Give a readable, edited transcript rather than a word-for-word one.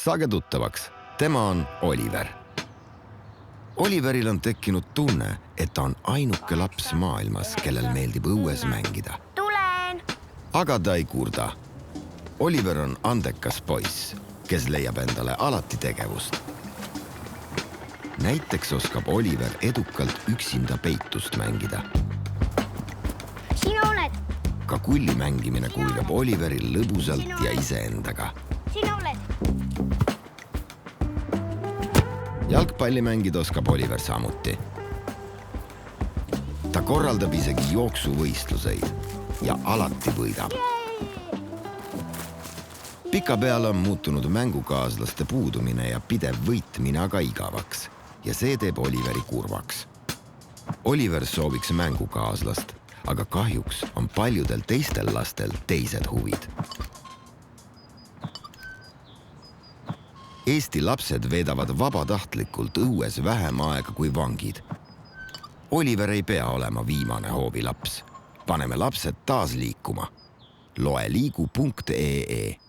Saage tuttavaks, tema on Oliver. Oliveril on tekkinud tunne, et ta on ainuke laps maailmas, kellel meeldib õues mängida. Tulen! Aga ta ei kurda. Oliver on andekas poiss, kes leiab endale alati tegevust. Näiteks oskab Oliver edukalt üksinda peitust mängida. Sina oled! Ka kulli mängimine kulgeb Oliveril lõbusalt ja iseendaga. Sina oled! Jalgpalli mängida oskab Oliver samuti. Ta korraldab isegi jooksuvõistluseid ja alati võidab. Pikapeale on muutunud mängukaaslaste puudumine ja pidev võitmine aga igavaks ja see teeb Oliveri kurvaks. Oliver sooviks mängukaaslast, aga kahjuks on paljudel teistel lastel teised huvid. Eesti lapsed veedavad vabatahtlikult õues vähem aega kui vangid. Oliver ei pea olema viimane hoovilaps. Paneme lapsed taas liikuma. loeliigu.ee